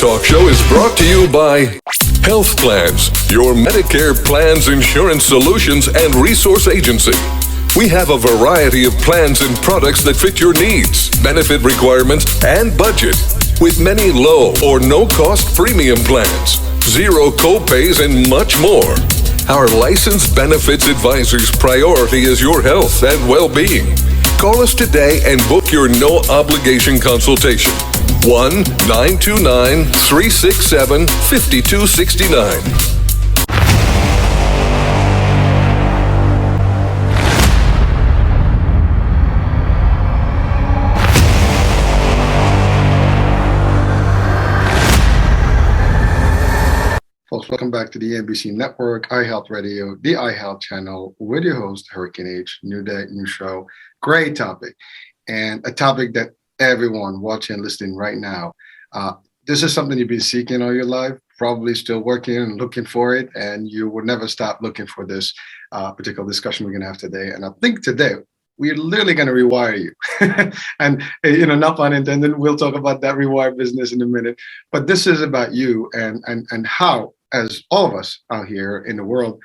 Talk Show is brought to you by Health Plans, your Medicare plans, insurance solutions, and resource agency. We have a variety of plans and products that fit your needs, benefit requirements, and budget, with many low or no-cost premium plans, zero co-pays, and much more. Our licensed benefits advisor's priority is your health and well-being. Call us today and book your no-obligation consultation. 1-929-367-5269. Folks, welcome back to the NBC Network, iHealth Radio, the iHealth channel, with your host, Hurricane H. New day, new show. Great topic, and a topic that everyone watching and listening right now, this is something you've been seeking all your life, probably still working and looking for it, and you will never stop looking for this particular discussion we're going to have today. And I think today, we're literally going to rewire you. And, not pun intended, we'll talk about that rewire business in a minute. But this is about you and how, as all of us out here in the world,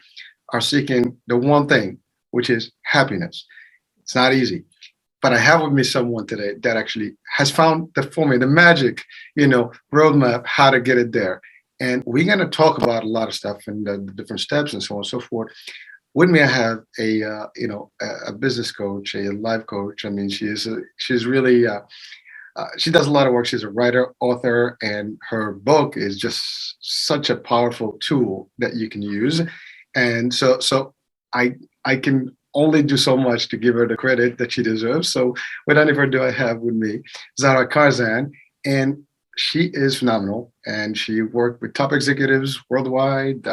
are seeking the one thing, which is happiness. It's not easy. But I have with me someone today that actually has found the formula, the magic, roadmap, how to get it there. And we're going to talk about a lot of stuff and the different steps and so on and so forth. With me, I have a business coach, a life coach. I mean, she's really, she does a lot of work. She's a writer, author, and her book is just such a powerful tool that you can use. And so I can only do so much to give her the credit that she deserves. So without any further ado, I have with me Zahra Karsan, and she is phenomenal. And she worked with top executives worldwide.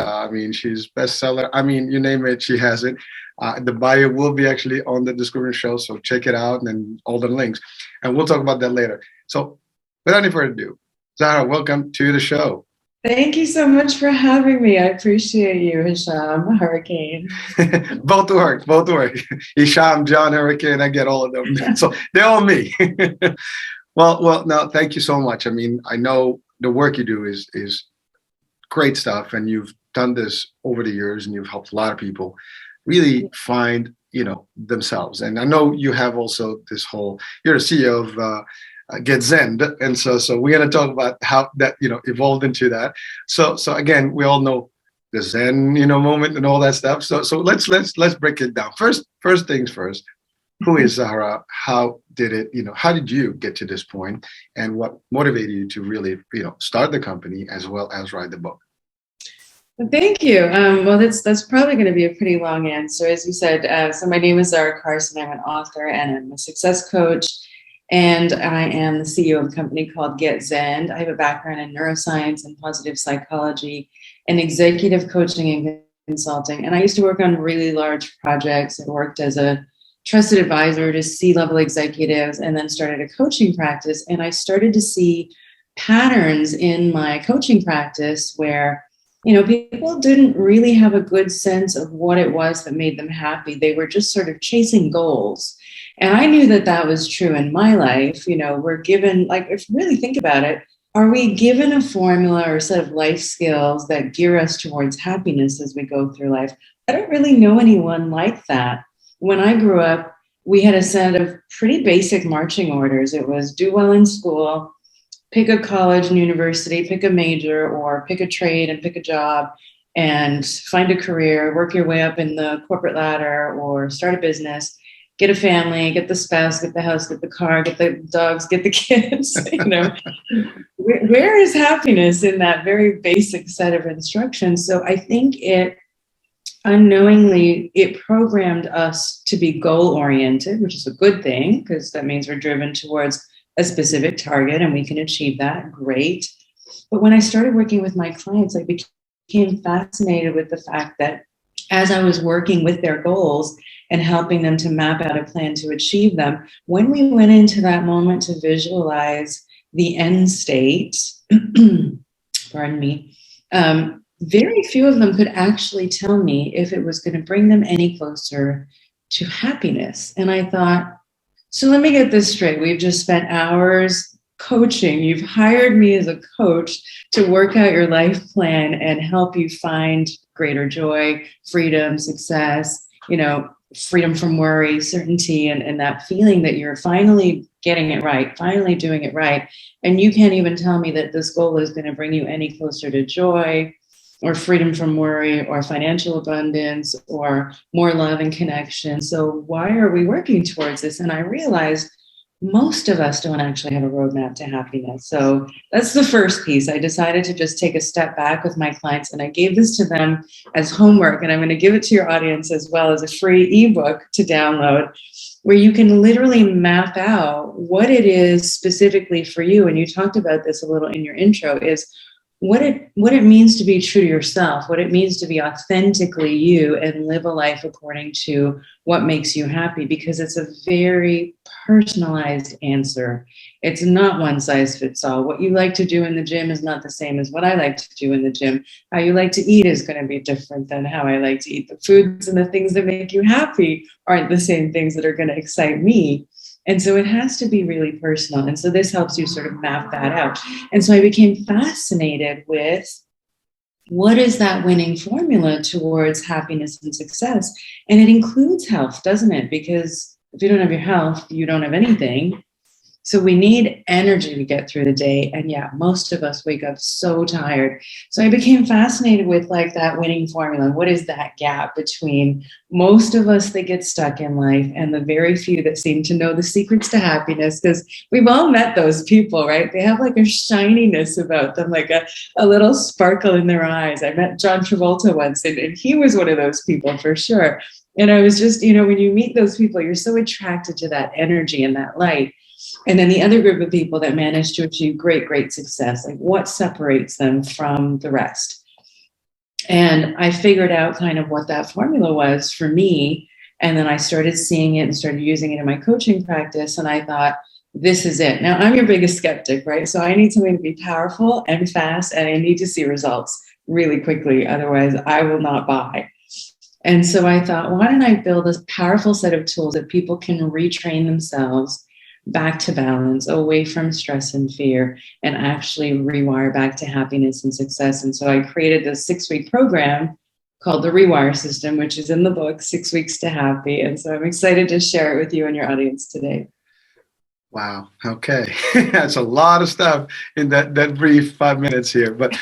She's bestseller. You name it, she has it. The bio will be actually on the description show, so check it out and all the links. And we'll talk about that later. So without any further ado, Zahra, welcome to the show. Thank you so much for having me. I appreciate you, Hisham, Hurricane. Both work. Hisham, John, Hurricane, I get all of them. So they're all me. Well, no, thank you so much. I mean, I know the work you do is great stuff, and you've done this over the years, and you've helped a lot of people really find, themselves. And I know you have also this whole, you're the CEO of Get Zen, and so we're going to talk about how that evolved into that. So again, we all know the Zen moment and all that stuff. So let's break it down. First things first. Who is Zahra? How did it? How did you get to this point, and what motivated you to really start the company as well as write the book? Thank you. Well, that's probably going to be a pretty long answer, as you said. So my name is Zahra Karsan. I'm an author and I'm a success coach. And I am the CEO of a company called Get Zen. I have a background in neuroscience and positive psychology and executive coaching and consulting. And I used to work on really large projects. I worked as a trusted advisor to C-level executives and then started a coaching practice. And I started to see patterns in my coaching practice where, people didn't really have a good sense of what it was that made them happy. They were just sort of chasing goals. And I knew that was true in my life. We're given, if you really think about it, are we given a formula or a set of life skills that gear us towards happiness as we go through life? I don't really know anyone like that. When I grew up, we had a set of pretty basic marching orders. It was do well in school, pick a college and university, pick a major, or pick a trade and pick a job, and find a career, work your way up in the corporate ladder, or start a business. Get a family, get the spouse, get the house, get the car, get the dogs, get the kids. Where is happiness in that very basic set of instructions? So I think it programmed us to be goal-oriented, which is a good thing, because that means we're driven towards a specific target and we can achieve that. Great. But when I started working with my clients, I became fascinated with the fact that as I was working with their goals and helping them to map out a plan to achieve them, when we went into that moment to visualize the end state, pardon me, very few of them could actually tell me if it was going to bring them any closer to happiness. And I thought, so let me get this straight. We've just spent hours coaching. You've hired me as a coach to work out your life plan and help you find greater joy, freedom, success, freedom from worry, certainty, and that feeling that you're finally getting it right, finally doing it right. And you can't even tell me that this goal is going to bring you any closer to joy or freedom from worry or financial abundance or more love and connection. So why are we working towards this? And I realized most of us don't actually have a roadmap to happiness. So that's the first piece. I decided to just take a step back with my clients, and I gave this to them as homework. And I'm going to give it to your audience as well as a free ebook to download, where you can literally map out what it is specifically for you. And you talked about this a little in your intro, is what it means to be true to yourself, what it means to be authentically you and live a life according to what makes you happy, because it's a very personalized answer. It's not one size fits all. What you like to do in the gym is not the same as what I like to do in the gym. How you like to eat is going to be different than how I like to eat. The foods and the things that make you happy aren't the same things that are going to excite me. And so it has to be really personal. And so this helps you sort of map that out. And so I became fascinated with, what is that winning formula towards happiness and success? And it includes health, doesn't it? Because if you don't have your health, you don't have anything. So we need energy to get through the day. And yeah, most of us wake up so tired. So I became fascinated with like that winning formula. What is that gap between most of us that get stuck in life and the very few that seem to know the secrets to happiness? Because we've all met those people, right? They have like a shininess about them, like a little sparkle in their eyes. I met John Travolta once, and he was one of those people for sure. And I was just, when you meet those people, you're so attracted to that energy and that light. And then the other group of people that manage to achieve great, great success, like what separates them from the rest? And I figured out kind of what that formula was for me. And then I started seeing it and started using it in my coaching practice. And I thought, this is it. Now, I'm your biggest skeptic, right? So I need something to be powerful and fast, and I need to see results really quickly. Otherwise, I will not buy. And so I thought, why don't I build a powerful set of tools that people can retrain themselves back to balance, away from stress and fear, and actually rewire back to happiness and success. And so I created this 6-week program called the R.E.W.I.R.E system, which is in the book, 6 Weeks to Happy. And so I'm excited to share it with you and your audience today. Wow. Okay. That's a lot of stuff in that brief 5 minutes here. But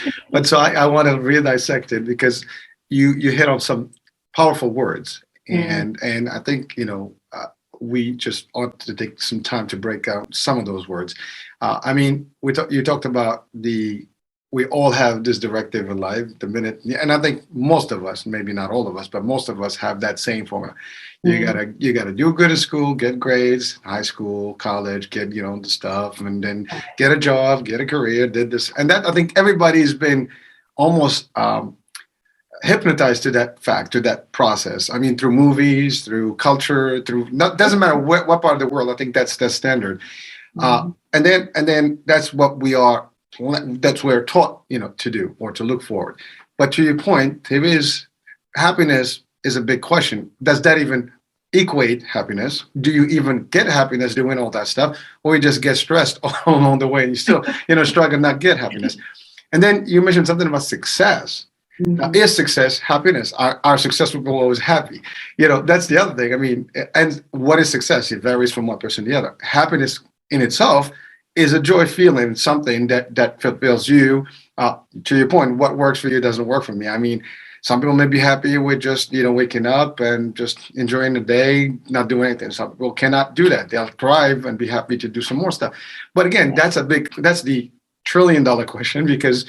so I want to really dissect it, because you hit on some powerful words. And I think, we just ought to take some time to break out some of those words. You talked about we all have this directive in life, the minute, and I think most of us, maybe not all of us, but most of us have that same formula. You gotta do good at school, get grades, high school, college, get the stuff, and then get a job, get a career, did this and that. I think everybody's been almost hypnotized to that fact, to that process. I mean, through movies, through culture, doesn't matter what part of the world. I think that's standard. And then that's what we're taught, to do or to look forward. But to your point, happiness is a big question. Does that even equate happiness? Do you even get happiness doing all that stuff, or you just get stressed all along the way and you still, struggle not get happiness? And then you mentioned something about success. Now, is success happiness? Are successful people always happy? That's the other thing. I mean, and what is success? It varies from one person to the other. Happiness in itself is a joy feeling, something that fulfills you. To your point, what works for you doesn't work for me. I mean, some people may be happy with just, waking up and just enjoying the day, not doing anything. Some people cannot do that. They'll thrive and be happy to do some more stuff. But again, that's the trillion-dollar question, because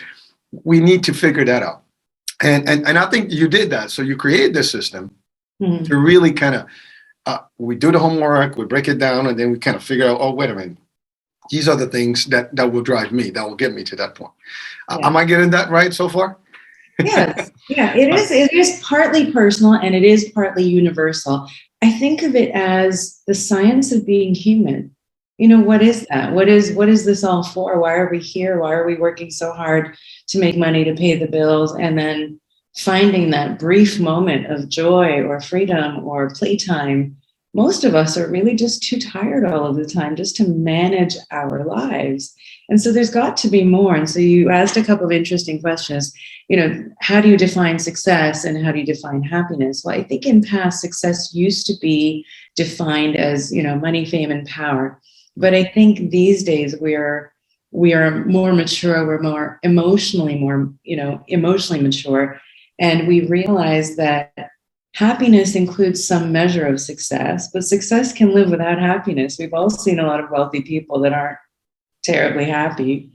we need to figure that out. And I think you did that. So you created this system to really kind of, we do the homework, we break it down, and then we kind of figure out, oh, wait a minute, these are the things that will drive me, that will get me to that point. Am I getting that right so far? Yes. Yeah, it is. It is partly personal and it is partly universal. I think of it as the science of being human. What is that? What is this all for? Why are we here? Why are we working so hard to make money to pay the bills? And then finding that brief moment of joy or freedom or playtime most of us are really just too tired all of the time just to manage our lives. And so there's got to be more. And so you asked a couple of interesting questions. How do you define success and how do you define happiness? Well, I think in past, success used to be defined as, money, fame, and power. But I think these days we are more mature, we're more emotionally mature, and we realize that happiness includes some measure of success, but success can live without happiness. We've all seen a lot of wealthy people that aren't terribly happy,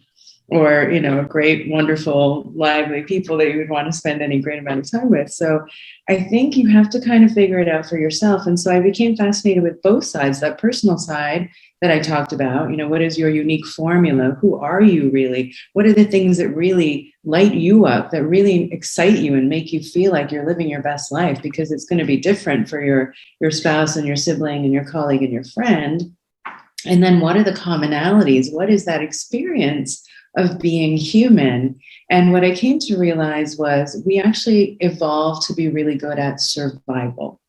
or great, wonderful, lively people that you would want to spend any great amount of time with. So I think you have to kind of figure it out for yourself. And so I became fascinated with both sides, that personal side that I talked about. What is your unique formula? Who are you really? What are the things that really light you up, that really excite you and make you feel like you're living your best life? Because it's going to be different for your spouse and your sibling and your colleague and your friend. And then what are the commonalities? What is that experience of being human? And what I came to realize was we actually evolved to be really good at survival.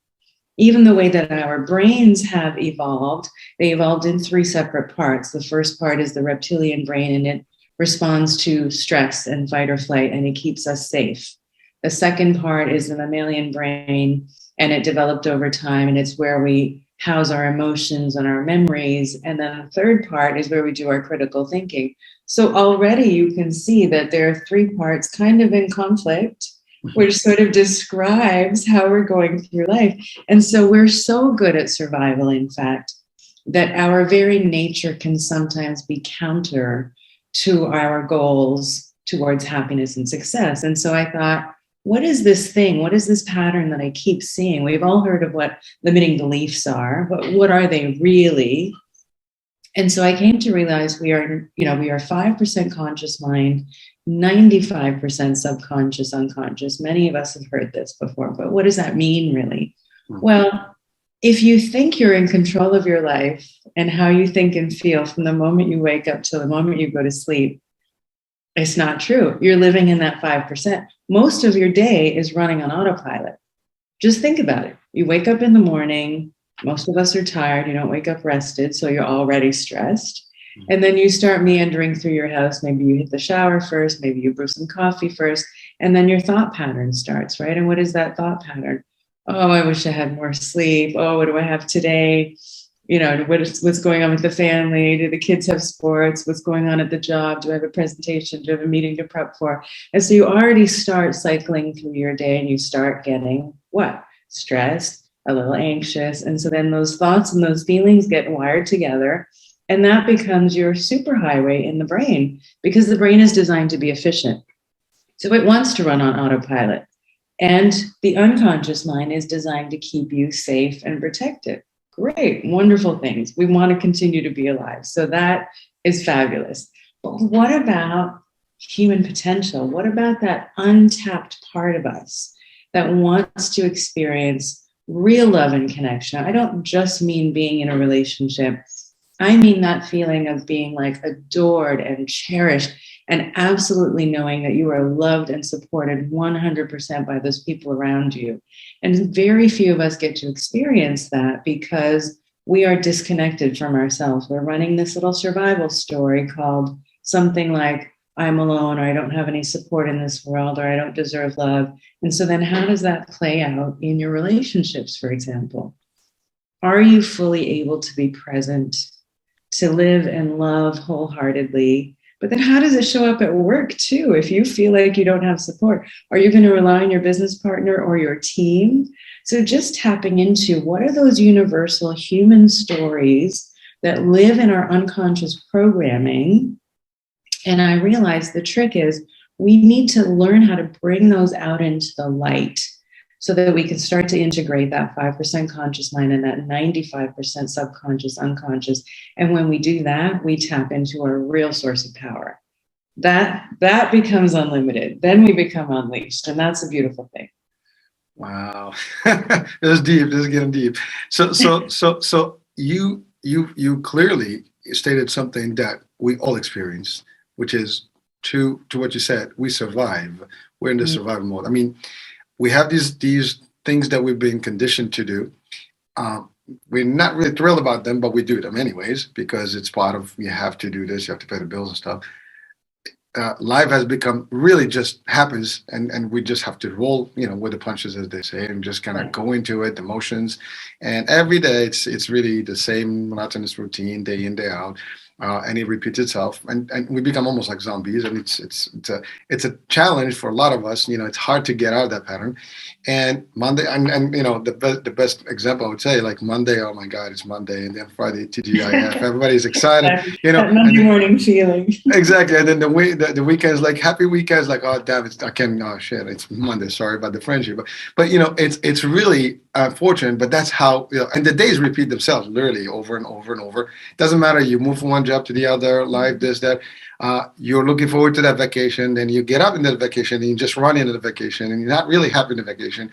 Even the way that our brains have evolved, they evolved in three separate parts. The first part is the reptilian brain, and it responds to stress and fight or flight, and it keeps us safe. The second part is the mammalian brain, and it developed over time, and it's where we house our emotions and our memories. And then the third part is where we do our critical thinking. So already you can see that there are three parts kind of in conflict, which sort of describes how we're going through life. And so we're so good at survival, in fact, that our very nature can sometimes be counter to our goals towards happiness and success. And so I thought, what is this thing? What is this pattern that I keep seeing? We've all heard of what limiting beliefs are, but what are they really? And so I came to realize we are 5% conscious mind, 95% subconscious, unconscious. Many of us have heard this before, but what does that mean really? Well, if you think you're in control of your life and how you think and feel from the moment you wake up till the moment you go to sleep, it's not true. You're living in that 5%. Most of your day is running on autopilot. Just think about it. You wake up in the morning. Most of us are tired. You don't wake up rested, so you're already stressed. And then you start meandering through your house. Maybe you hit the shower first. Maybe you brew some coffee first. And then your thought pattern starts, right? And what is that thought pattern? Oh, I wish I had more sleep. Oh, what do I have today? What's going on with the family? Do the kids have sports? What's going on at the job? Do I have a presentation? Do I have a meeting to prep for? And so you already start cycling through your day and you start getting what? Stressed, a little anxious. And so then those thoughts and those feelings get wired together. And that becomes your superhighway in the brain, because the brain is designed to be efficient. So it wants to run on autopilot. And the unconscious mind is designed to keep you safe and protected. Great, wonderful things. We want to continue to be alive. So that is fabulous. But what about human potential? What about that untapped part of us that wants to experience real love and connection? I don't just mean being in a relationship. I mean that feeling of being like adored and cherished and absolutely knowing that you are loved and supported 100% by those people around you. And very few of us get to experience that because we are disconnected from ourselves. We're running this little survival story called something like, I'm alone, or I don't have any support in this world, or I don't deserve love. And so then how does that play out in your relationships, for example? Are you fully able to be present, to live and love wholeheartedly? But then how does it show up at work too? If you feel like you don't have support, are you going to rely on your business partner or your team? So just tapping into what are those universal human stories that live in our unconscious programming. And I realized the trick is we need to learn how to bring those out into the light so that we can start to integrate that 5% conscious mind and that 95% subconscious, unconscious. And when we do that, we tap into our real source of power. That becomes unlimited. Then we become unleashed. And that's a beautiful thing. Wow. This is deep. This is getting deep. So you clearly stated something that we all experience, which is to what you said, we survive. We're in the survival mode. I mean, we have these things that we've been conditioned to do. we're not really thrilled about them, but we do them anyways because it's part of, you have to do this, you have to pay the bills and stuff. Life has become really just happens, and we just have to roll, with the punches, as they say, and just kind of go into it, emotions, and every day it's really the same monotonous routine, day in, day out, and it repeats itself, and we become almost like zombies, and it's a challenge for a lot of us. It's hard to get out of that pattern. And Monday, and the best example I would say, like Monday, oh my God, it's Monday, and then Friday, TGIF, everybody's excited, That Monday morning feeling. exactly. And then the weekend's like happy weekends, like, oh damn, I can't, oh shit, it's Monday. Sorry about the friendship, but it's really unfortunate. But that's how, and the days repeat themselves literally over and over and over. Doesn't matter. You move from one job to the other, life, this, that. You're looking forward to that vacation, then you get up in the vacation, and you just run into the vacation, and you're not really happy in the vacation.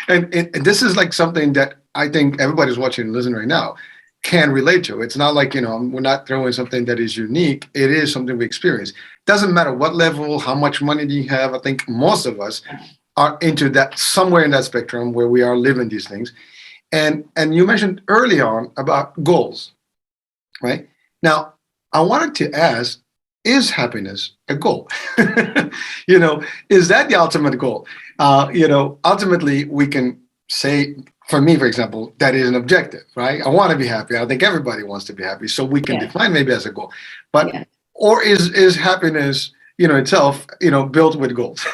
and this is like something that I think everybody's watching and listening right now can relate to. It's not like, we're not throwing something that is unique. It is something we experience. Doesn't matter what level, how much money do you have. I think most of us are into that, somewhere in that spectrum where we are living these things. And you mentioned early on about goals, right? Now, I wanted to ask, is happiness a goal? Is that the ultimate goal? Ultimately, we can say, for me, for example, that is an objective, right? I want to be happy. I think everybody wants to be happy. So we can define maybe as a goal. But or is happiness, itself, built with goals?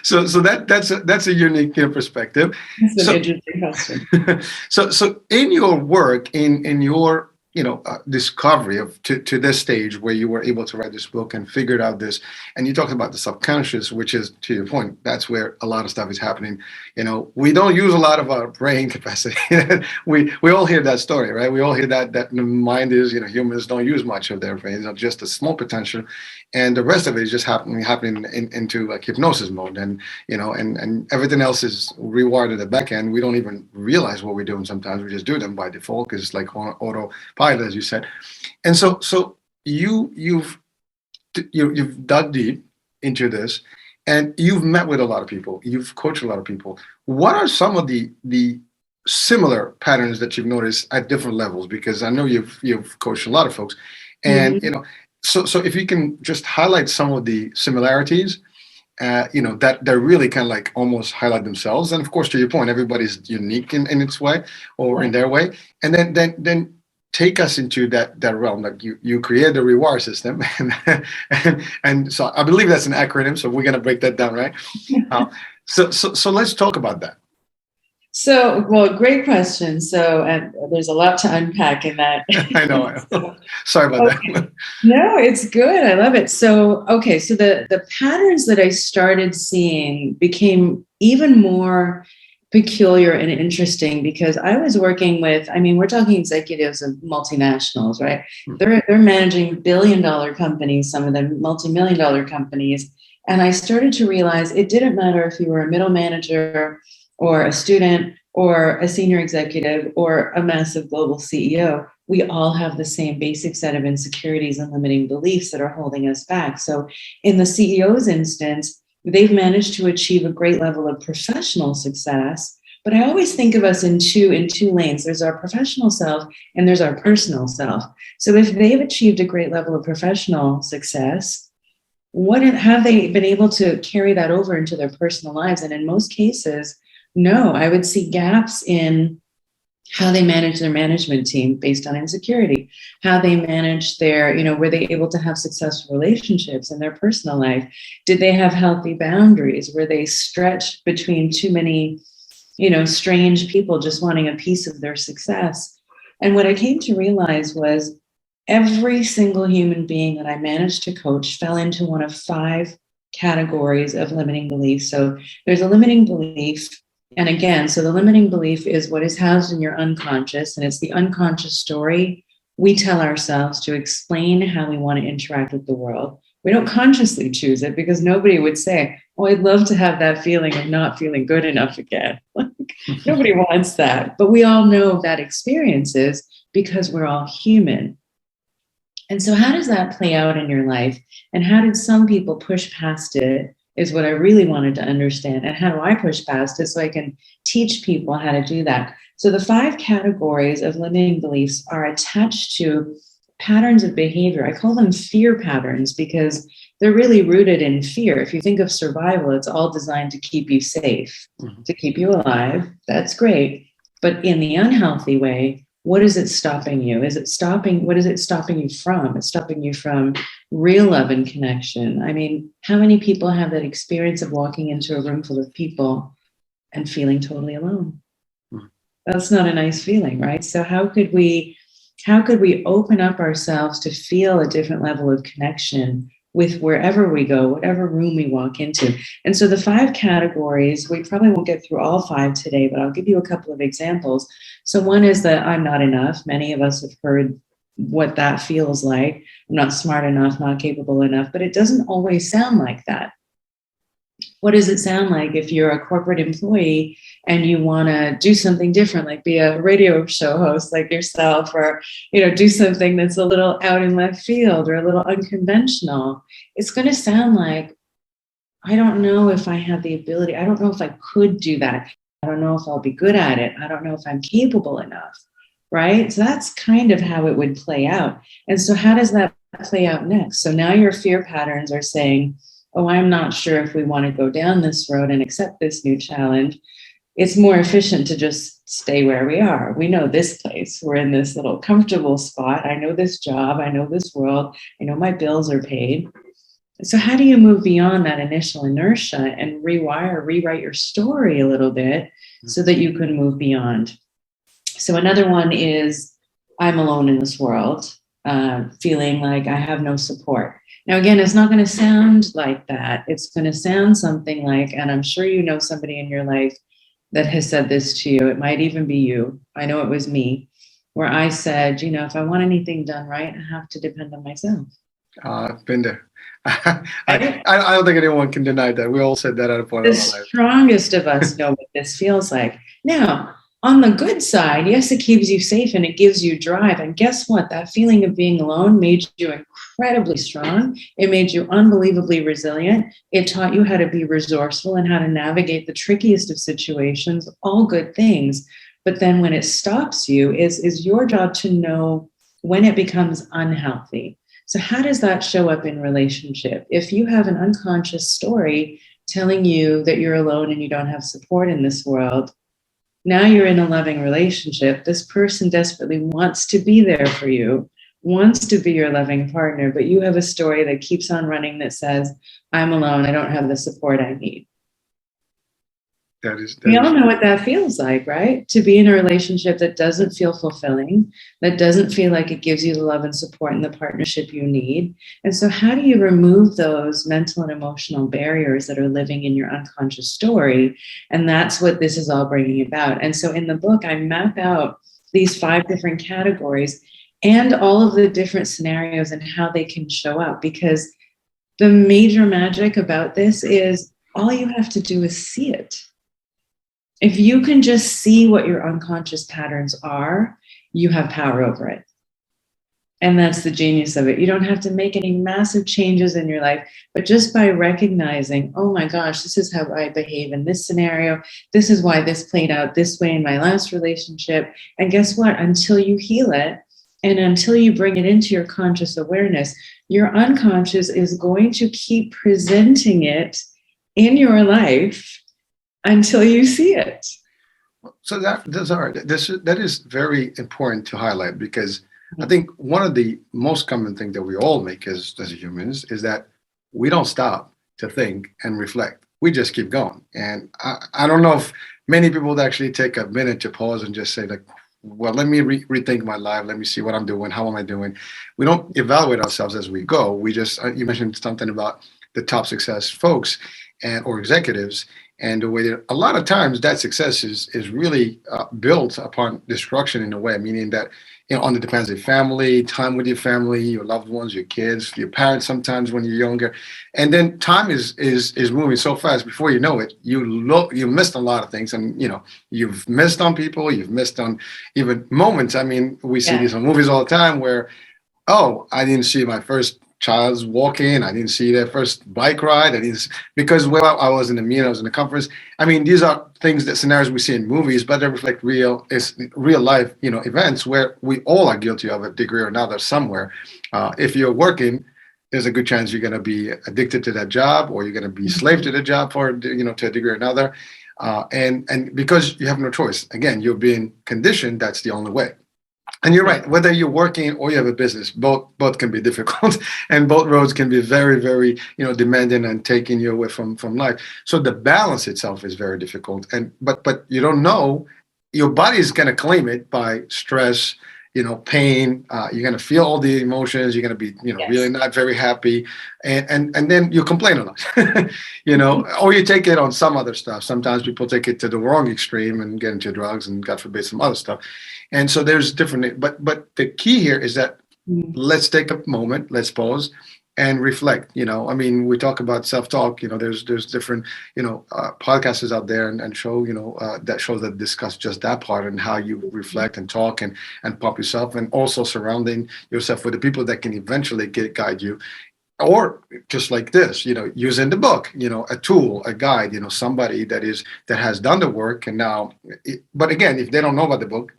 so that's a unique perspective. That's an interesting question. So in your work, in your discovery of to this stage where you were able to write this book and figured out this, and you talked about the subconscious, which is, to your point, that's where a lot of stuff is happening. We don't use a lot of our brain capacity. we all hear that story, right? We all hear that the mind is, humans don't use much of their brains, just a small potential, and the rest of it is just happening into like hypnosis mode, and and everything else is rewired at the back end. We don't even realize what we're doing. Sometimes we just do them by default because it's like auto pilot, as you said. And so you've dug deep into this, and you've met with a lot of people, you've coached a lot of people. What are some of the similar patterns that you've noticed at different levels? Because I know you've coached a lot of folks, and so if you can just highlight some of the similarities, that really kind of like almost highlight themselves. And of course, to your point, everybody's unique in its way or in their way. And then take us into that realm. Like you create the R.E.W.I.R.E system, and so I believe that's an acronym. So we're gonna break that down, right? So let's talk about that. So, well, great question. So, and there's a lot to unpack in that. I know. Sorry about that. No, it's good. I love it. So, okay. So the patterns that I started seeing became even more peculiar and interesting because I was working with, we're talking executives of multinationals, right? They're managing billion-dollar companies, some of them multi-million-dollar companies. And I started to realize it didn't matter if you were a middle manager or a student or a senior executive or a massive global CEO. We all have the same basic set of insecurities and limiting beliefs that are holding us back. So in the CEO's instance, they've managed to achieve a great level of professional success. But I always think of us in two lanes. There's our professional self and there's our personal self. So if they've achieved a great level of professional success, have they been able to carry that over into their personal lives? And in most cases, no. I would see gaps in how they manage their management team based on insecurity, how they manage their, were they able to have successful relationships in their personal life? Did they have healthy boundaries? Were they stretched between too many, strange people just wanting a piece of their success? And what I came to realize was every single human being that I managed to coach fell into one of 5 categories of limiting beliefs. So there's a limiting belief. And again, so the limiting belief is what is housed in your unconscious, and it's the unconscious story we tell ourselves to explain how we want to interact with the world. We don't consciously choose it because nobody would say, oh, I'd love to have that feeling of not feeling good enough again. Nobody wants that. But we all know that experiences because we're all human. And so how does that play out in your life? And how did some people push past it is what I really wanted to understand. And how do I push past it so I can teach people how to do that? So the 5 categories of limiting beliefs are attached to patterns of behavior. I call them fear patterns because they're really rooted in fear. If you think of survival, it's all designed to keep you safe, to keep you alive. That's great. But in the unhealthy way, what is it stopping you? What is it stopping you from? It's stopping you from real love and connection. I mean, how many people have that experience of walking into a room full of people and feeling totally alone? That's not a nice feeling, right? So how could we open up ourselves to feel a different level of connection with wherever we go, whatever room we walk into? And so the 5 categories, we probably won't get through all 5 today, but I'll give you a couple of examples. So one is that I'm not enough. Many of us have heard what that feels like. I'm not smart enough, not capable enough, but it doesn't always sound like that. What does it sound like if you're a corporate employee and you want to do something different, like be a radio show host like yourself, or, do something that's a little out in left field or a little unconventional? It's going to sound like, I don't know if I have the ability. I don't know if I could do that. I don't know if I'll be good at it. I don't know if I'm capable enough, right? So that's kind of how it would play out. And so how does that play out next? So now your fear patterns are saying, oh, I'm not sure if we want to go down this road and accept this new challenge. It's more efficient to just stay where we are. We know this place. We're in this little comfortable spot. I know this job. I know this world. I know my bills are paid. So how do you move beyond that initial inertia and rewrite your story a little bit so that you can move beyond? So another one is, I'm alone in this world, feeling like I have no support. Now, again, it's not going to sound like that. It's going to sound something like, and I'm sure you know somebody in your life that has said this to you. It might even be you. I know it was me, where I said, if I want anything done right, I have to depend on myself. I've been there. I don't think anyone can deny that. We all said that at a point in our life. The strongest of us know what this feels like. Now, on the good side, yes, it keeps you safe and it gives you drive. And guess what? That feeling of being alone made you incredibly strong. It made you unbelievably resilient. It taught you how to be resourceful and how to navigate the trickiest of situations, all good things. But then when it stops you, is your job to know when it becomes unhealthy. So how does that show up in relationship? If you have an unconscious story telling you that you're alone and you don't have support in this world, now you're in a loving relationship. This person desperately wants to be there for you, wants to be your loving partner, but you have a story that keeps on running that says, I'm alone, I don't have the support I need. We all know what that feels like, right? To be in a relationship that doesn't feel fulfilling, that doesn't feel like it gives you the love and support and the partnership you need. And so how do you remove those mental and emotional barriers that are living in your unconscious story? And that's what this is all bringing about. And so in the book, I map out these 5 different categories and all of the different scenarios and how they can show up, because the major magic about this is all you have to do is see it. If you can just see what your unconscious patterns are, you have power over it. And that's the genius of it. You don't have to make any massive changes in your life, but just by recognizing, oh my gosh, this is how I behave in this scenario. This is why this played out this way in my last relationship. And guess what? Until you heal it and until you bring it into your conscious awareness, your unconscious is going to keep presenting it in your life until you see it. So that is very important to highlight, because I think one of the most common things that we all make as humans is that we don't stop to think and reflect. We just keep going. And I don't know if many people would actually take a minute to pause and just say, like, well, let me rethink my life. Let me see what I'm doing. How am I doing? We don't evaluate ourselves as we go. We just, you mentioned something about the top success folks or executives. And the way that a lot of times that success is really built upon destruction in a way, meaning that, on the depends of family, time with your family, your loved ones, your kids, your parents sometimes when you're younger. And then time is moving so fast, before you know it, you missed a lot of things. And, you've missed on people, you've missed on even moments. I mean, we see these on movies all the time where, oh, I didn't see my first child's walking. I didn't see their first bike ride. Because well, I was in the meeting, I was in the conference. I mean, these are things that scenarios we see in movies, but they reflect real life, events where we all are guilty of a degree or another somewhere. If you're working, there's a good chance you're going to be addicted to that job, or you're going to be slave to the job for, to a degree or another. And because you have no choice, again, you're being conditioned. That's the only way. And you're right. Whether you're working or you have a business, both can be difficult, and both roads can be very, very, demanding and taking you away from life. So the balance itself is very difficult. And but you don't know. Your body is going to claim it by stress, pain. You're going to feel all the emotions. You're going to be, really not very happy, and then you complain a lot, or you take it on some other stuff. Sometimes people take it to the wrong extreme and get into drugs and, God forbid, some other stuff. And so there's different, but the key here is that let's take a moment, let's pause and reflect. We talk about self-talk, there's different, podcasts out there and show, that discuss just that part and how you reflect and talk and pump yourself, and also surrounding yourself with the people that can eventually guide you. Or just like this, using the book, a tool, a guide, somebody that has done the work. And now, but again, if they don't know about the book,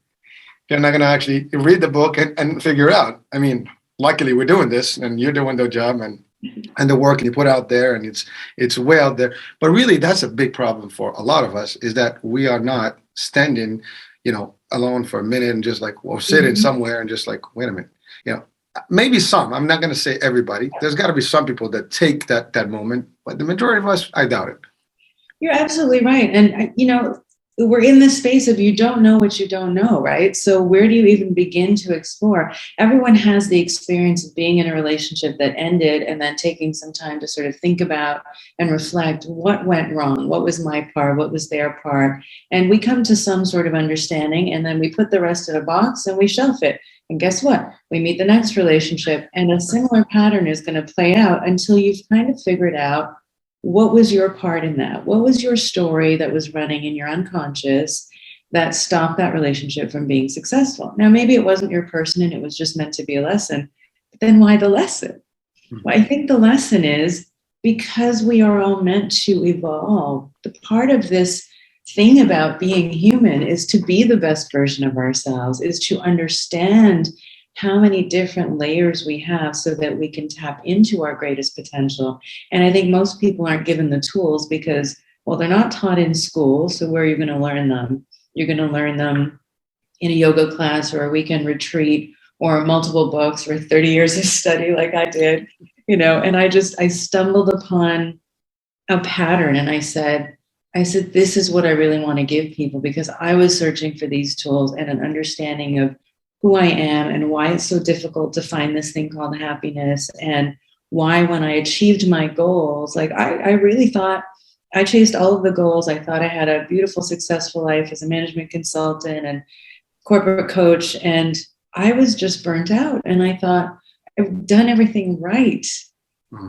they're not going to actually read the book and figure it out. I mean, luckily we're doing this, and you're doing the job and the work, and you put out there, and it's way out there. But really, that's a big problem for a lot of us, is that we are not standing, alone for a minute and just like, or sitting somewhere and just like, wait a minute, maybe some. I'm not going to say everybody. There's got to be some people that take that moment, but the majority of us, I doubt it. You're absolutely right, and we're in this space of you don't know what you don't know, right? So where do you even begin to explore? Everyone has the experience of being in a relationship that ended, and then taking some time to sort of think about and reflect what went wrong, what was my part, what was their part, and we come to some sort of understanding, and then we put the rest in a box and we shelf it. And guess what? We meet the next relationship, and a similar pattern is going to play out until you've kind of figured out what was your part in that? What was your story that was running in your unconscious that stopped that relationship from being successful? Now, maybe it wasn't your person and it was just meant to be a lesson, but then why the lesson? Well, I think the lesson is because we are all meant to evolve. The part of this thing about being human is to be the best version of ourselves, is to understand how many different layers we have so that we can tap into our greatest potential. And I think most people aren't given the tools because, well, they're not taught in school. So where are you going to learn them? You're going to learn them in a yoga class or a weekend retreat or multiple books or 30 years of study like I did, and I stumbled upon a pattern, and I said, this is what I really want to give people, because I was searching for these tools and an understanding of who I am and why it's so difficult to find this thing called happiness, and why when I achieved my goals, like I really thought I chased all of the goals. I thought I had a beautiful, successful life as a management consultant and corporate coach, and I was just burnt out. And I thought, I've done everything right.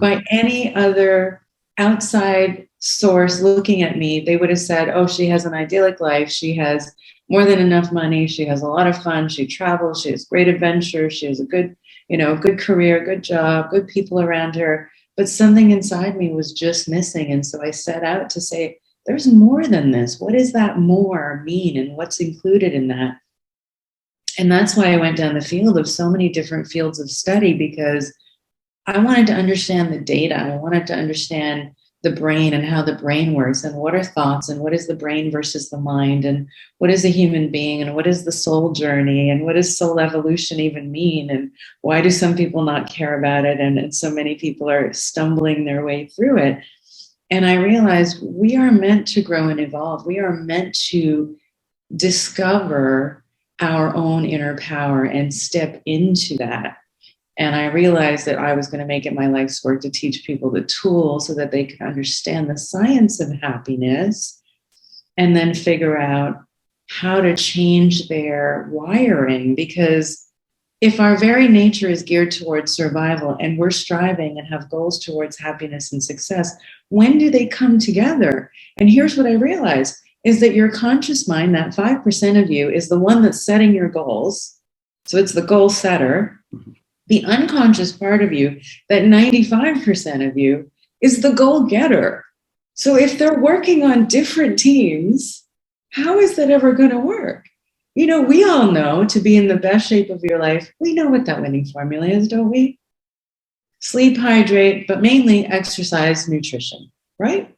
By any other outside source looking at me, they would have said, oh, she has an idyllic life. She has more than enough money. She has a lot of fun. She travels. She has great adventures. She has a good, good career, good job, good people around her. But something inside me was just missing. And so I set out to say, there's more than this. What does that more mean? And what's included in that? And that's why I went down the field of so many different fields of study, because I wanted to understand the data. I wanted to understand the brain and how the brain works, and what are thoughts, and what is the brain versus the mind, and what is a human being, and what is the soul journey, and what does soul evolution even mean, and why do some people not care about it, and so many people are stumbling their way through it. And I realized we are meant to grow and evolve. We are meant to discover our own inner power and step into that. And I realized that I was going to make it my life's work to teach people the tools so that they can understand the science of happiness, and then figure out how to change their wiring. Because if our very nature is geared towards survival, and we're striving and have goals towards happiness and success, when do they come together? And here's what I realized, is that your conscious mind, that 5% of you, is the one that's setting your goals. So it's the goal setter. The unconscious part of you, that 95% of you, is the goal getter. So if they're working on different teams, how is that ever going to work? You know, we all know to be in the best shape of your life, we know what that winning formula is, don't we? Sleep, hydrate, but mainly exercise, nutrition, right?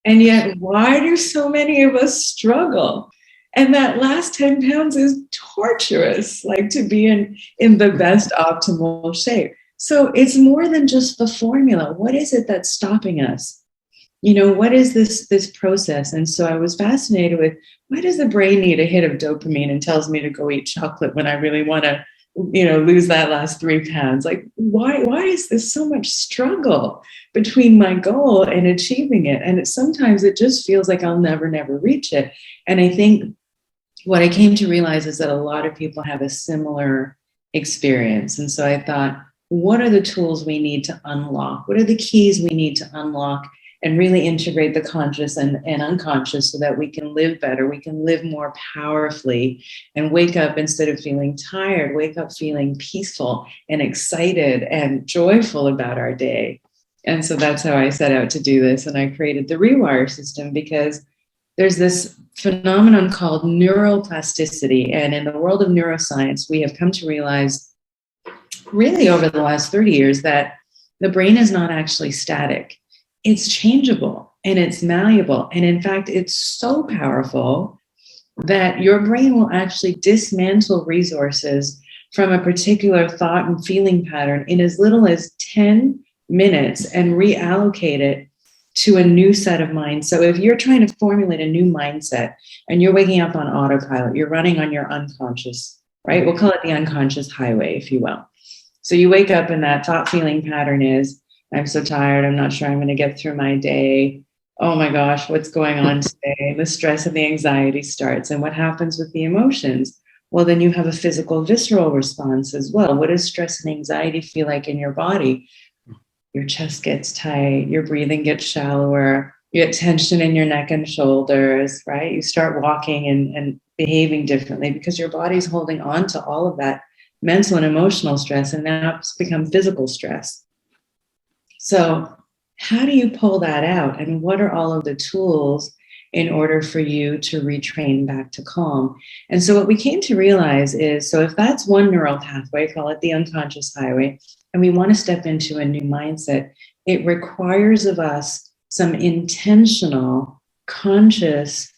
And yet, why do so many of us struggle? And that last 10 pounds is torturous, like to be in the best optimal shape. So it's more than just the formula. What is it that's stopping us? You know, what is this process? And so I was fascinated with, why does the brain need a hit of dopamine and tells me to go eat chocolate when I really want to, you know, lose that last 3 pounds? Like, why is this so much struggle between my goal and achieving it? And sometimes it just feels like I'll never reach it. And I think what I came to realize is that a lot of people have a similar experience. And so I thought, what are the tools we need to unlock? What are the keys we need to unlock and really integrate the conscious and unconscious so that we can live better, we can live more powerfully, and wake up instead of feeling tired, wake up feeling peaceful and excited and joyful about our day. And so that's how I set out to do this. And I created the R.E.W.I.R.E system because there's this phenomenon called neuroplasticity. And in the world of neuroscience, we have come to realize really over the last 30 years that the brain is not actually static. It's changeable and it's malleable. And in fact, it's so powerful that your brain will actually dismantle resources from a particular thought and feeling pattern in as little as 10 minutes and reallocate it to a new set of mind. So if you're trying to formulate a new mindset and you're waking up on autopilot, you're running on your unconscious, right? We'll call it the unconscious highway, if you will. So you wake up and that thought feeling pattern is, I'm so tired. I'm not sure I'm going to get through my day. Oh my gosh, what's going on today? The stress and the anxiety starts. And what happens with the emotions? Well, then you have a physical, visceral response as well. What does stress and anxiety feel like in your body? Your chest gets tight, your breathing gets shallower, you get tension in your neck and shoulders, right? You start walking and behaving differently because your body's holding on to all of that mental and emotional stress, and now it's become physical stress. So how do you pull that out? And what are all of the tools in order for you to retrain back to calm? And so what we came to realize is, so if that's one neural pathway, call it the unconscious highway, and we want to step into a new mindset, it requires of us some intentional, conscious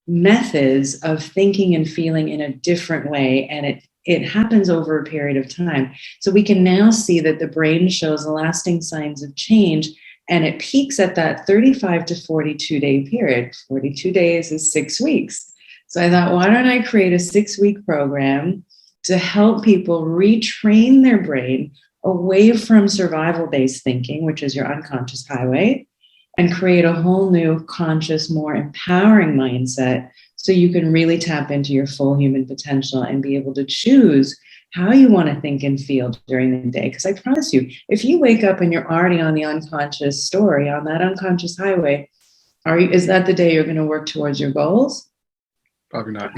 methods of thinking and feeling in a different way. And it happens over a period of time. So we can now see that the brain shows lasting signs of change, and it peaks at that 35 to 42 day period. 42 days is 6 weeks. So I thought, why don't I create a 6-week program to help people retrain their brain away from survival-based thinking, which is your unconscious highway, and create a whole new conscious, more empowering mindset so you can really tap into your full human potential and be able to choose how you want to think and feel during the day. Because I promise you, if you wake up and you're already on the unconscious story, on that unconscious highway, is that the day you're going to work towards your goals? Probably not.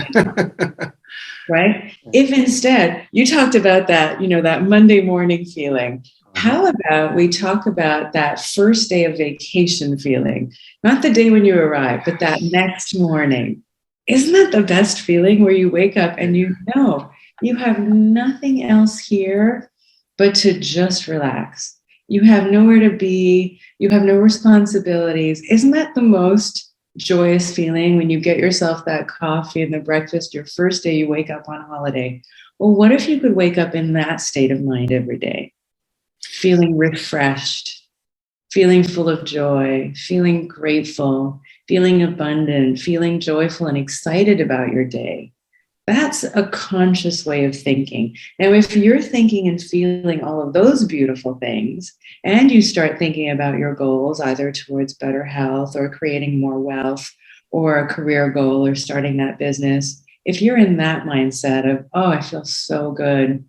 Right? If instead you talked about that, you know, that Monday morning feeling, how about we talk about that first day of vacation feeling, not the day when you arrive, but that next morning? Isn't that the best feeling where you wake up and you know you have nothing else here but to just relax? You have nowhere to be. You have no responsibilities. Isn't that the most joyous feeling when you get yourself that coffee and the breakfast your first day you wake up on holiday? Well, what if you could wake up in that state of mind every day, feeling refreshed, feeling full of joy, feeling grateful, feeling abundant, feeling joyful and excited about your day? That's a conscious way of thinking. Now, if you're thinking and feeling all of those beautiful things, and you start thinking about your goals, either towards better health or creating more wealth or a career goal or starting that business, if you're in that mindset of, oh, I feel so good,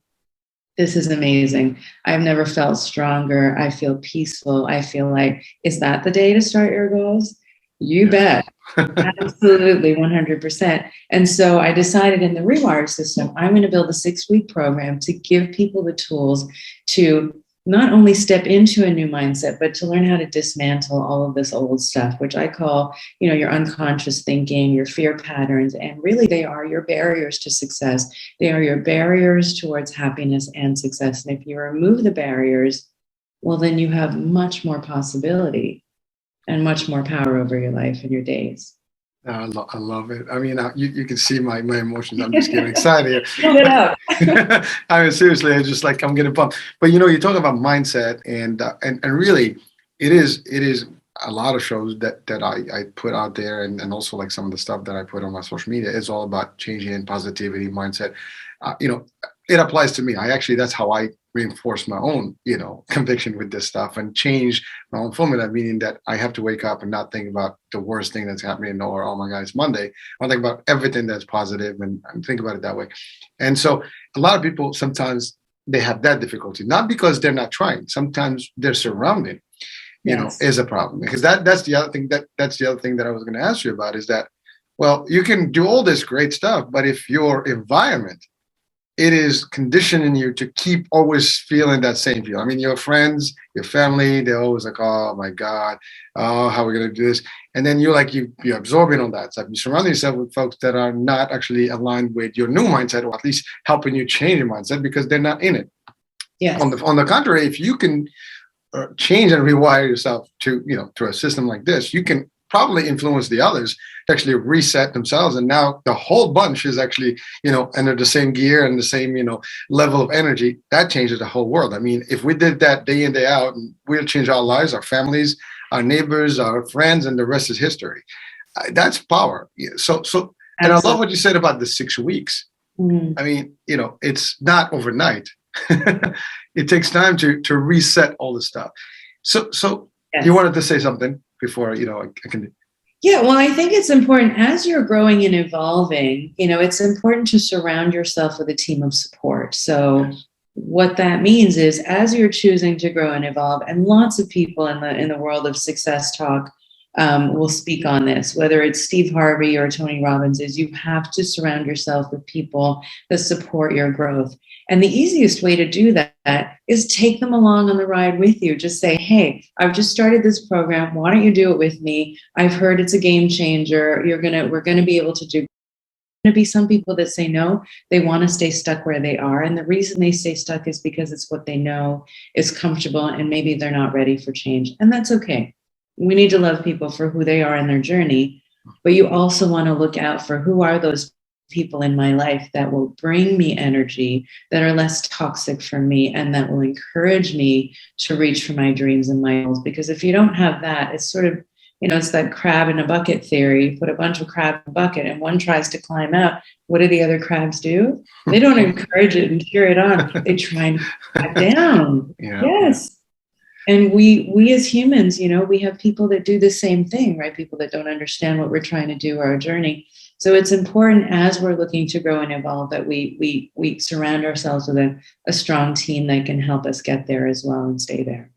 this is amazing, I've never felt stronger, I feel peaceful, I feel like, is that the day to start your goals? You bet. Absolutely, 100%. And so I decided in the R.E.W.I.R.E system, I'm going to build a 6-week program to give people the tools to not only step into a new mindset, but to learn how to dismantle all of this old stuff, which I call, your unconscious thinking, your fear patterns. And really, they are your barriers to success. They are your barriers towards happiness and success. And if you remove the barriers, well, then you have much more possibility and much more power over your life and your days. I love it. I mean, you can see my emotions. I'm just getting excited Build it up. I mean, seriously, I just like I'm getting pumped. But you talk about mindset, and really, it is a lot of shows that I put out there, and also like some of the stuff that I put on my social media is all about changing positivity mindset. It applies to me. That's how I reinforce my own conviction with this stuff and change my own formula, meaning that I have to wake up and not think about the worst thing that's happening, or oh my god, it's Monday. I think about everything that's positive and think about it that way. And so a lot of people sometimes they have that difficulty, not because they're not trying. Sometimes their surrounding is a problem, because that's the other thing that I was going to ask you about, is that, well, you can do all this great stuff, but if your environment, it is conditioning you to keep always feeling that same feel. I mean, your friends, your family, they're always like, oh my God, oh, how are we going to do this? And then you're absorbing all that stuff. You surround yourself with folks that are not actually aligned with your new mindset, or at least helping you change your mindset, because they're not in it. Yes. On the contrary, if you can change and rewire yourself to, through a system like this, you can probably influence the others to actually reset themselves. And now the whole bunch is actually, under the same gear and the same, level of energy. That changes the whole world. I mean, if we did that day in, day out, we'll change our lives, our families, our neighbors, our friends, and the rest is history. That's power. So, and I love what you said about the 6 weeks. Mm-hmm. I mean, it's not overnight. It takes time to reset all this stuff. So yes. You wanted to say something before, I can. Yeah, well, I think it's important as you're growing and evolving, it's important to surround yourself with a team of support. So yes. What that means is, as you're choosing to grow and evolve, and lots of people in the world of success talk will speak on this, whether it's Steve Harvey or Tony Robbins, is you have to surround yourself with people that support your growth. And the easiest way to do that is take them along on the ride with you. Just say, hey, I've just started this program. Why don't you do it with me? I've heard it's a game changer. We're going to be able to do. Going to be some people that say no, they want to stay stuck where they are. And the reason they stay stuck is because it's what they know is comfortable, and maybe they're not ready for change. And that's okay. We need to love people for who they are in their journey, but you also want to look out for who are those people in my life that will bring me energy, that are less toxic for me, and that will encourage me to reach for my dreams and my goals. Because if you don't have that, it's sort of, it's that crab in a bucket theory. You put a bunch of crab in a bucket and one tries to climb out. What do the other crabs do? They don't encourage it and cheer it on. They try and back down. Yeah. Yes. And we as humans, we have people that do the same thing, right? People that don't understand what we're trying to do, our journey. So it's important, as we're looking to grow and evolve, that we surround ourselves with a strong team that can help us get there as well and stay there.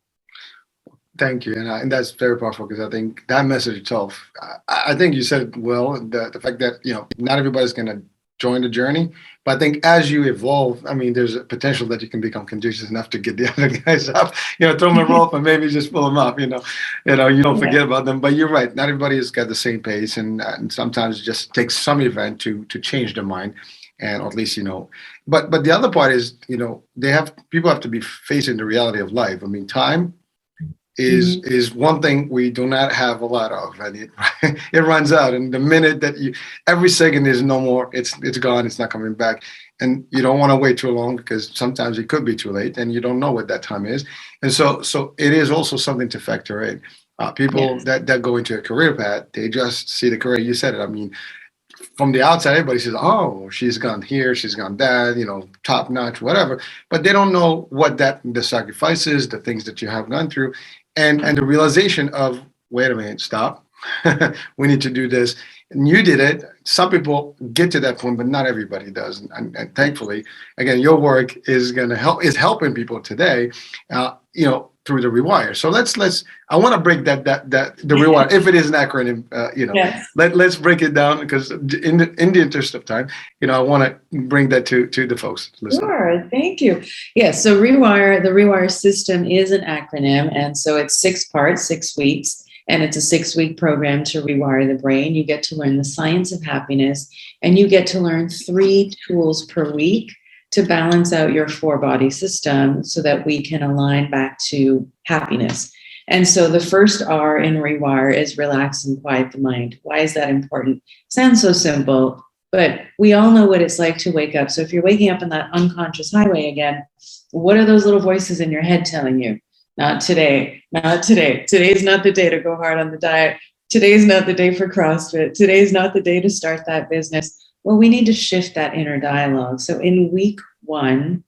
Thank you. And that's very powerful, because I think that message itself, I think you said it well, the fact that, not everybody's going to join the journey. But I think as you evolve, I mean, there's a potential that you can become contagious enough to get the other guys up, throw them a rope and maybe just pull them up, you don't forget about them. But you're right. Not everybody has got the same pace. And sometimes it just takes some event to change their mind. And at least, but the other part is, people have to be facing the reality of life. I mean, time is one thing we do not have a lot of, and it runs out. And the minute that every second is no more, it's gone, it's not coming back. And you don't want to wait too long, because sometimes it could be too late and you don't know what that time is. And so it is also something to factor in. People that go into a career path, they just see the career. You said it. I mean, from the outside, everybody says, oh, she's gone here, she's gone that, top notch, whatever. But they don't know what the sacrifices, the things that you have gone through. And the realization of, wait a minute, stop. We need to do this. And you did it. Some people get to that point, but not everybody does. And thankfully, again, your work is going to help, is helping people today. through the rewire. So let's I want to break that the rewire, if it is an acronym, Yes. let's break it down, because in the interest of time, I want to bring that to the folks listening. Sure, thank you. Yes, so Rewire, the Rewire system is an acronym, and so it's 6 parts, 6 weeks, and it's a 6-week program to rewire the brain. You get to learn the science of happiness, and you get to learn 3 tools per week to balance out your 4-body system so that we can align back to happiness. And so the first R in Rewire is relax and quiet the mind. Why is that important? Sounds so simple, but we all know what it's like to wake up. So if you're waking up on that unconscious highway again, what are those little voices in your head telling you? Not today, not today. Today's not the day to go hard on the diet. Today's not the day for CrossFit. Today's not the day to start that business. Well, we need to shift that inner dialogue. So in week 1,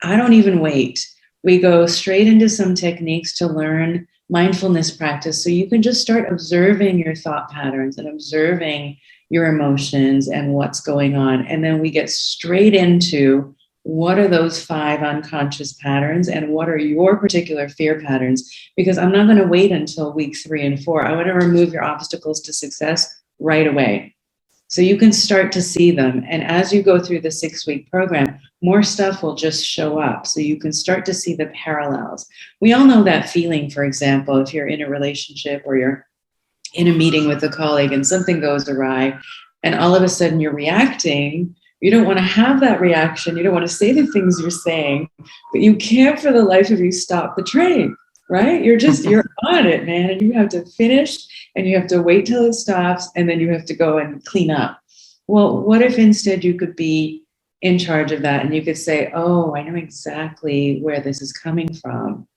I don't even wait. We go straight into some techniques to learn mindfulness practice. So you can just start observing your thought patterns and observing your emotions and what's going on. And then we get straight into what are those 5 unconscious patterns and what are your particular fear patterns? Because I'm not going to wait until week 3 and 4. I want to remove your obstacles to success right away. So you can start to see them. And as you go through the 6-week program, more stuff will just show up. So you can start to see the parallels. We all know that feeling, for example, if you're in a relationship or you're in a meeting with a colleague and something goes awry, and all of a sudden you're reacting. You don't want to have that reaction. You don't want to say the things you're saying, but you can't for the life of you stop the train, right? You're on it, man. And you have to finish and you have to wait till it stops and then you have to go and clean up. Well, what if instead you could be in charge of that and you could say, oh, I know exactly where this is coming from.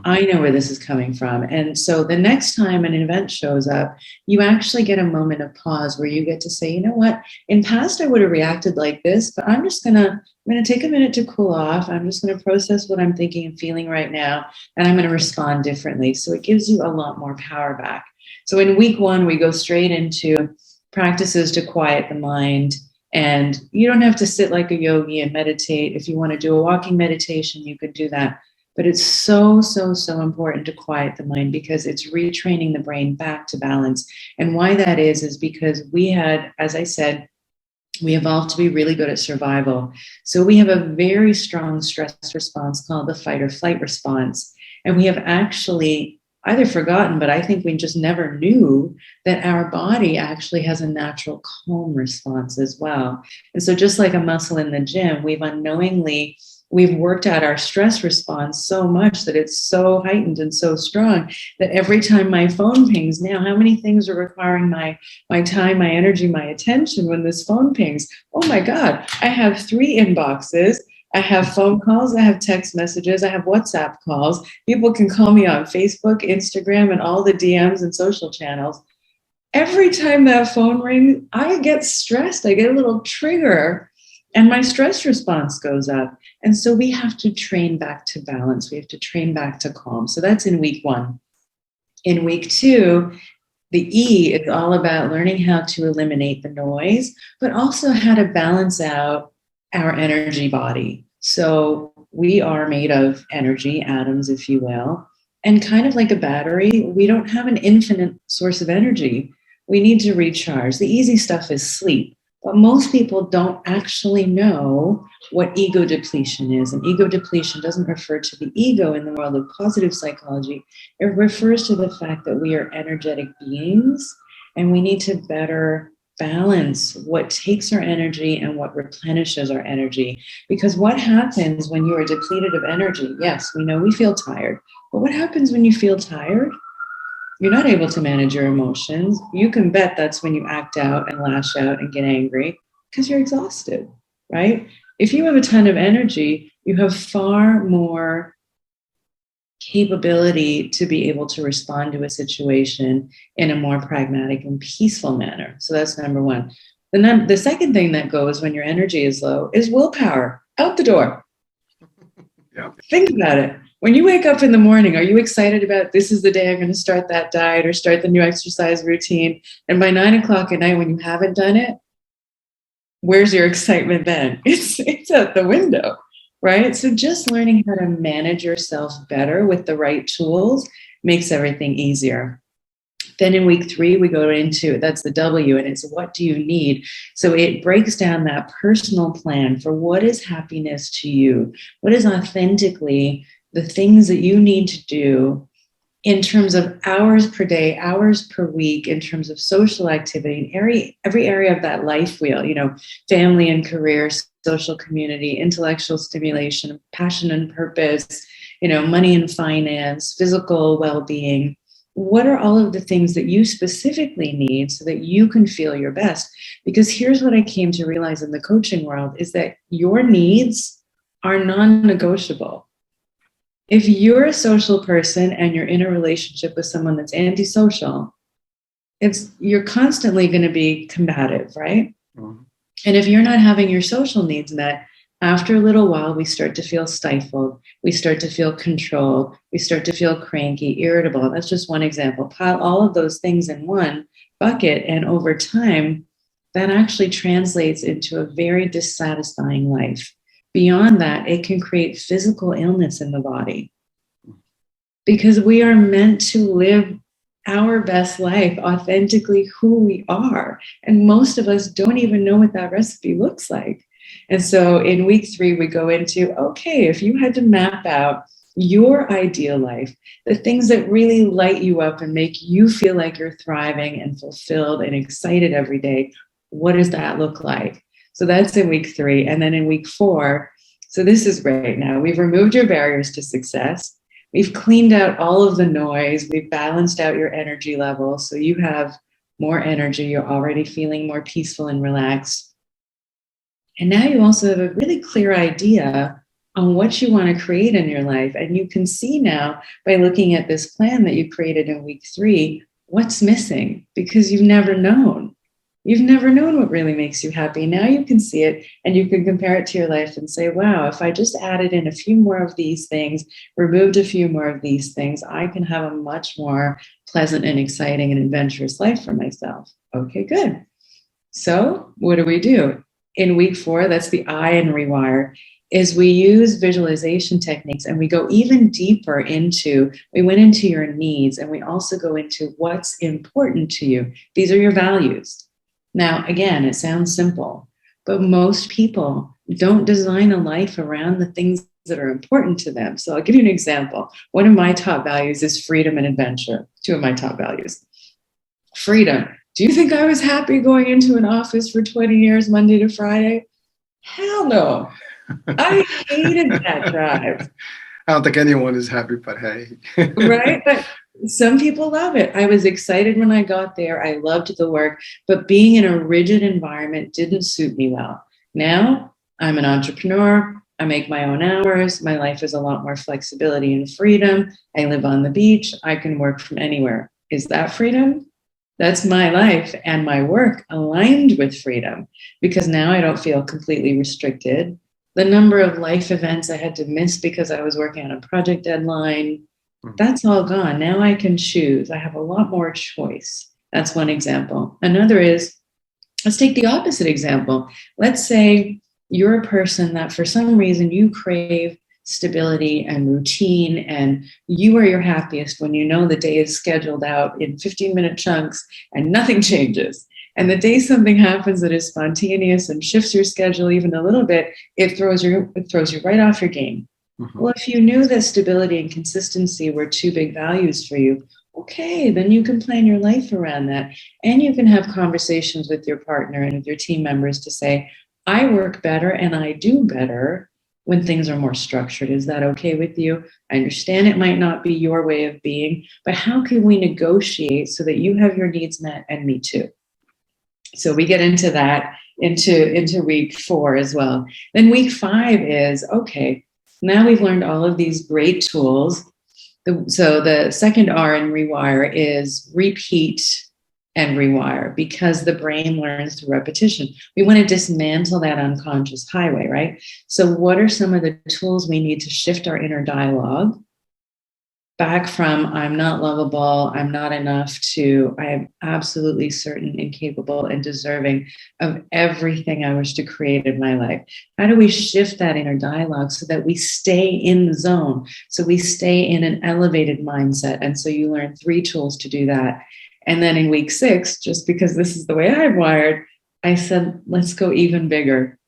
I know where this is coming from. And so the next time an event shows up, you actually get a moment of pause where you get to say, you know what, in past I would have reacted like this, but I'm going to take a minute to cool off. I'm just going to process what I'm thinking and feeling right now, and I'm going to respond differently. So it gives you a lot more power back. So in week 1, we go straight into practices to quiet the mind. And you don't have to sit like a yogi and meditate. If you want to do a walking meditation, you could do that. But it's so, so, so important to quiet the mind because it's retraining the brain back to balance. And why that is because we had, as I said, we evolved to be really good at survival. So we have a very strong stress response called the fight or flight response. And we have actually either forgotten, but I think we just never knew that our body actually has a natural calm response as well. And so just like a muscle in the gym, we've worked out our stress response so much that it's so heightened and so strong that every time my phone pings now, how many things are requiring my time, my energy, my attention when this phone pings? Oh my God, I have 3 inboxes. I have phone calls, I have text messages, I have WhatsApp calls. People can call me on Facebook, Instagram, and all the DMs and social channels. Every time that phone rings, I get stressed. I get a little trigger. And my stress response goes up. And so we have to train back to balance. We have to train back to calm. So that's in week 1. In week 2, the E is all about learning how to eliminate the noise, but also how to balance out our energy body. So we are made of energy, atoms, if you will. And kind of like a battery, we don't have an infinite source of energy. We need to recharge. The easy stuff is sleep. But most people don't actually know what ego depletion is. And ego depletion doesn't refer to the ego in the world of positive psychology. It refers to the fact that we are energetic beings and we need to better balance what takes our energy and what replenishes our energy. Because what happens when you are depleted of energy? Yes, we know we feel tired. But what happens when you feel tired? You're not able to manage your emotions. You can bet that's when you act out and lash out and get angry because you're exhausted, right? If you have a ton of energy, you have far more capability to be able to respond to a situation in a more pragmatic and peaceful manner. So that's number 1. The second thing that goes when your energy is low is willpower. Out the door. Yeah. Think about it. When you wake up in the morning, are you excited about this is the day I'm going to start that diet or start the new exercise routine? And by 9 o'clock at night, when you haven't done it, where's your excitement then? It's out the window, right? So just learning how to manage yourself better with the right tools makes everything easier. Then in week 3, we go into, that's the W, and it's what do you need? So it breaks down that personal plan for what is happiness to you? What is authentically the things that you need to do in terms of hours per day, hours per week, in terms of social activity, every area of that life wheel, family and career, social community, intellectual stimulation, passion and purpose, money and finance, physical well-being. What are all of the things that you specifically need so that you can feel your best? Because here's what I came to realize in the coaching world is that your needs are non-negotiable. If you're a social person and you're in a relationship with someone that's antisocial, you're constantly going to be combative, right? Mm-hmm. And if you're not having your social needs met, after a little while, we start to feel stifled. We start to feel controlled. We start to feel cranky, irritable. That's just one example. Pile all of those things in one bucket, and over time, that actually translates into a very dissatisfying life. Beyond that, it can create physical illness in the body because we are meant to live our best life, authentically who we are. And most of us don't even know what that recipe looks like. And so in week 3, we go into, okay, if you had to map out your ideal life, the things that really light you up and make you feel like you're thriving and fulfilled and excited every day, what does that look like? So that's in week 3. And then in week 4, so this is great now. We've removed your barriers to success. We've cleaned out all of the noise. We've balanced out your energy level. So you have more energy. You're already feeling more peaceful and relaxed. And now you also have a really clear idea on what you want to create in your life. And you can see now by looking at this plan that you created in week 3, what's missing, because you've never known. You've never known what really makes you happy. Now you can see it and you can compare it to your life and say, wow, if I just added in a few more of these things, removed a few more of these things, I can have a much more pleasant and exciting and adventurous life for myself. Okay, good. So what do? In week 4, that's the I in R.E.W.I.R.E, is we use visualization techniques and we go even deeper we went into your needs and we also go into what's important to you. These are your values. Now, again, it sounds simple, but most people don't design a life around the things that are important to them. So I'll give you an example. One of my top values is freedom and adventure. 2 of my top values. Freedom. Do you think I was happy going into an office for 20 years, Monday to Friday? Hell no. I hated that drive. I don't think anyone is happy, but hey. Right? But some people love it. I was excited when I got there. I loved the work, but being in a rigid environment didn't suit me well. Now I'm an entrepreneur. I make my own hours. My life is a lot more flexibility and freedom. I live on the beach. I can work from anywhere. Is that freedom? That's my life and my work aligned with freedom, because now I don't feel completely restricted. The number of life events I had to miss because I was working on a project deadline, that's all gone. Now I can choose. I have a lot more choice. That's one example. Another is, let's take the opposite example. Let's say you're a person that for some reason you crave stability and routine, and you are your happiest when you know the day is scheduled out in 15-minute chunks and nothing changes. And the day something happens that is spontaneous and shifts your schedule even a little bit, it throws you right off your game. Mm-hmm. Well, if you knew that stability and consistency were 2 big values for you, okay, then you can plan your life around that. And you can have conversations with your partner and with your team members to say, I work better and I do better when things are more structured. Is that okay with you? I understand it might not be your way of being, but how can we negotiate so that you have your needs met and me too? So we get into that into week 4 as well. Then week 5 is, okay, now we've learned all of these great tools. So the second R in R.E.W.I.R.E is repeat and rewire, because the brain learns through repetition. We want to dismantle that unconscious highway, right? So what are some of the tools we need to shift our inner dialogue back from I'm not lovable, I'm not enough, to I am absolutely certain and capable and deserving of everything I wish to create in my life. How do we shift that inner dialogue so that we stay in the zone, so we stay in an elevated mindset? And so you learn 3 tools to do that. And then in week 6, just because this is the way I'm wired, I said, let's go even bigger.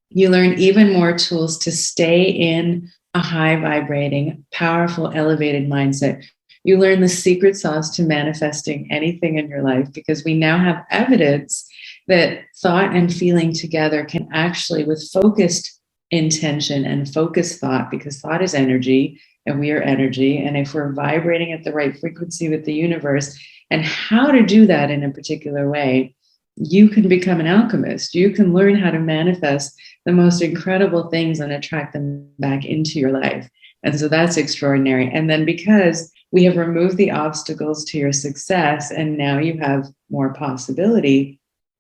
You learn even more tools to stay in a high vibrating, powerful, elevated mindset. You learn the secret sauce to manifesting anything in your life, because we now have evidence that thought and feeling together can actually, with focused intention and focused thought, because thought is energy and we are energy. And if we're vibrating at the right frequency with the universe, and how to do that in a particular way, you can become an alchemist. You can learn how to manifest the most incredible things and attract them back into your life. And so that's extraordinary. And then because we have removed the obstacles to your success and now you have more possibility,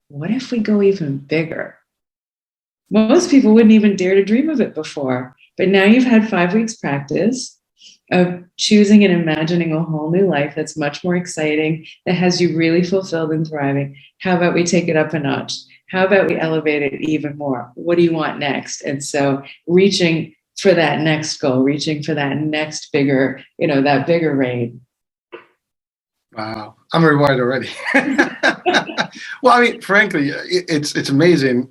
what if we go even bigger? Most people wouldn't even dare to dream of it before. But now you've had 5 weeks practice of choosing and imagining a whole new life that's much more exciting, that has you really fulfilled and thriving. How about we take it up a notch? How about we elevate it even more? What do you want next? And so reaching for that next goal, reaching for that next bigger, that bigger raid. Wow, I'm rewired already. Well, I mean, frankly, it's amazing.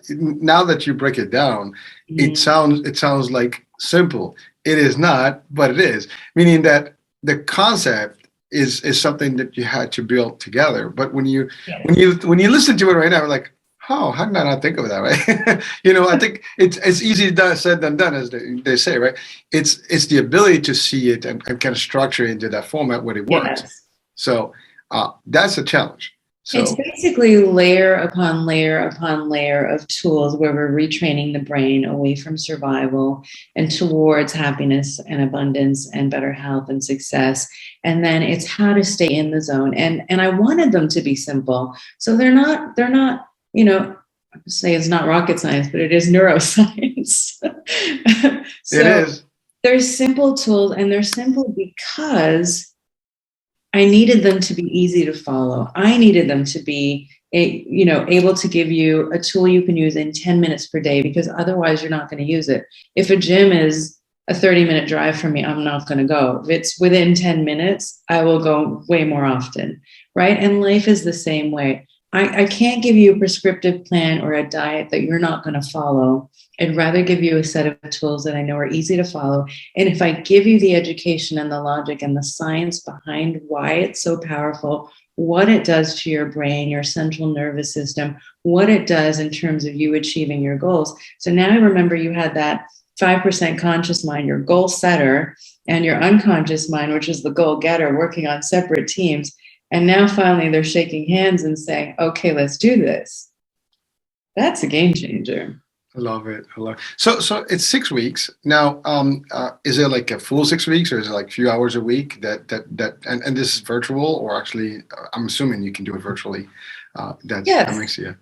Now that you break it down, it sounds like simple. It is not, but it is. Meaning that the concept is something that you had to build together. But when you listen to it right now, like, oh, how did I not think of that? Right? I think it's easy said than done, as they say, right? It's the ability to see it and kind of structure it into that format where it works. Yes. So that's a challenge. So it's basically layer upon layer upon layer of tools where we're retraining the brain away from survival and towards happiness and abundance and better health and success. And then it's how to stay in the zone. And I wanted them to be simple. So they're not, say it's not rocket science, but it is neuroscience. So it is. They're simple tools, and they're simple because I needed them to be easy to follow. I needed them to be, able to give you a tool you can use in 10 minutes per day, because otherwise you're not going to use it. If a gym is a 30-minute drive from me, I'm not going to go. If it's within 10 minutes, I will go way more often, right? And life is the same way. I can't give you a prescriptive plan or a diet that you're not going to follow. I'd rather give you a set of tools that I know are easy to follow. And if I give you the education and the logic and the science behind why it's so powerful, what it does to your brain, your central nervous system, what it does in terms of you achieving your goals. So now I remember you had that 5% conscious mind, your goal setter, and your unconscious mind, which is the goal getter, working on separate teams. And now finally they're shaking hands and saying, okay, let's do this. That's a game changer. I love it. So it's 6 weeks now. Is it like a full 6 weeks, or is it like a few hours a week? And this is virtual, or actually, I'm assuming you can do it virtually. Yes. That makes you.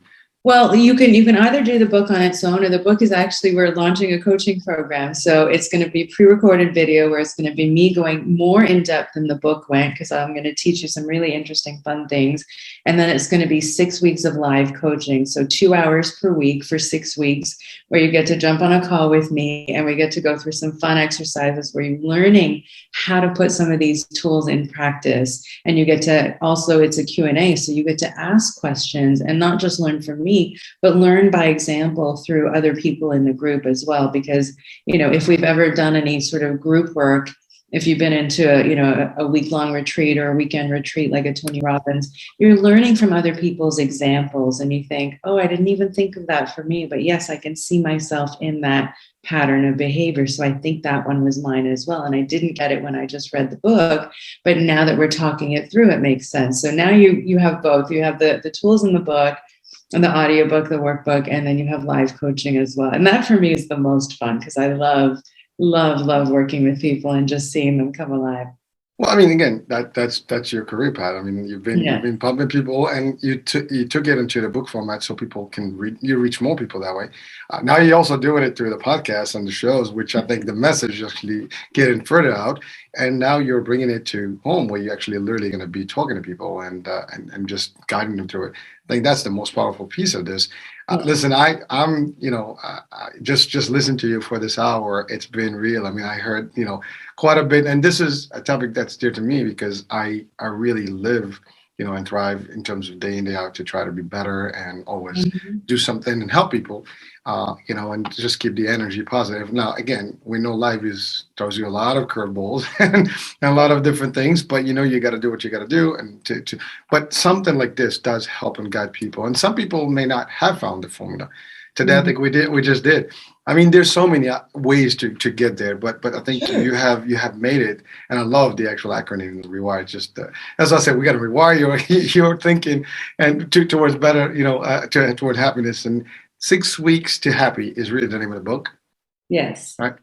Well, you can either do the book on its own, or the book is actually, we're launching a coaching program. So it's going to be pre-recorded video where it's going to be me going more in depth than the book went, because I'm going to teach you some really interesting, fun things. And then it's going to be 6 weeks of live coaching. So 2 hours per week for 6 weeks, where you get to jump on a call with me and we get to go through some fun exercises where you're learning how to put some of these tools in practice. And you get to also, it's a Q&A. So you get to ask questions and not just learn from me, but learn by example through other people in the group as well. Because, if we've ever done any sort of group work, if you've been into a week-long retreat or a weekend retreat like a Tony Robbins, you're learning from other people's examples, and you think, oh, I didn't even think of that for me, but yes, I can see myself in that pattern of behavior. So I think that one was mine as well. And I didn't get it when I just read the book, but now that we're talking it through, it makes sense. So now you have both. You have the tools in the book and the audiobook, the workbook, and then you have live coaching as well. And that for me is the most fun, because I love working with people and just seeing them come alive. Well, I mean, again, that's your career path. I mean, you've Yeah. been pumping people, and you took it into the book format so people can read. You reach more people that way. Now you're also doing it through the podcast and the shows, which I think the message is actually getting further out. And now you're bringing it to home, where you're actually literally going to be talking to people and just guiding them through it. I think that's the most powerful piece of this. Yeah. Listen, I'm just listen to you for this hour. It's been real. I mean, I heard quite a bit. And this is a topic that's dear to me because I really live, and thrive in terms of day in, day out to try to be better and always Mhm. do something and help people, and just keep the energy positive. Now, again, we know life is throws you a lot of curveballs and a lot of different things, but you got to do what you got to do. And but something like this does help and guide people. And some people may not have found the formula. Today, I Mhm. think we just did. I mean, there's so many ways to get there, but I think Sure. you have made it, and I love the actual acronym rewire. Just as I said, we got to rewire your your thinking and towards better, toward happiness. And 6 weeks to happy is really the name of the book, Yes. right?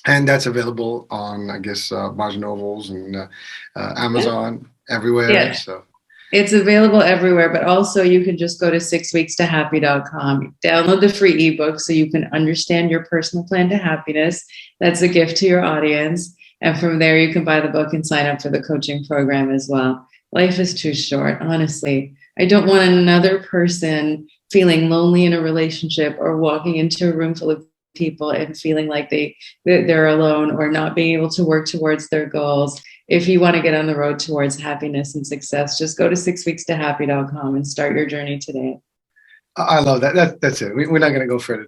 And that's available on, I guess, Barnes and Nobles and Yeah. Amazon everywhere. Yeah. So It's available everywhere, but also you can just go to 6weekstohappy.com, download the free ebook so you can understand your personal plan to happiness. That's a gift to your audience. And from there, you can buy the book and sign up for the coaching program as well. Life is too short, honestly. I don't want another person feeling lonely in a relationship or walking into a room full of people and feeling like they're alone or not being able to work towards their goals. If you want to get on the road towards happiness and success, just go to 6weekstohappy.com and start your journey today. I love that. That's it. We're not going to go further.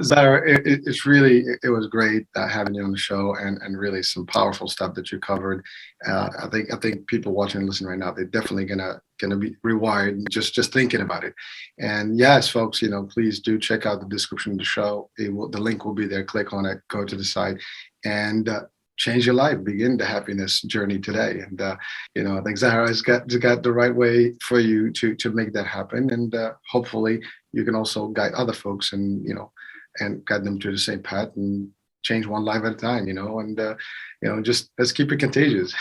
Zahra, it's really it was great having you on the show and really some powerful stuff that you covered. I think people watching and listening right now, they're definitely gonna be rewired just thinking about it. And yes, folks, please do check out the description of the show. The link will be there. Click on it. Go to the site and change your life. Begin the happiness journey today. And I think Zahra has got the right way for you to make that happen. And hopefully you can also guide other folks and guide them to the same path and change one life at a time, and just let's keep it contagious.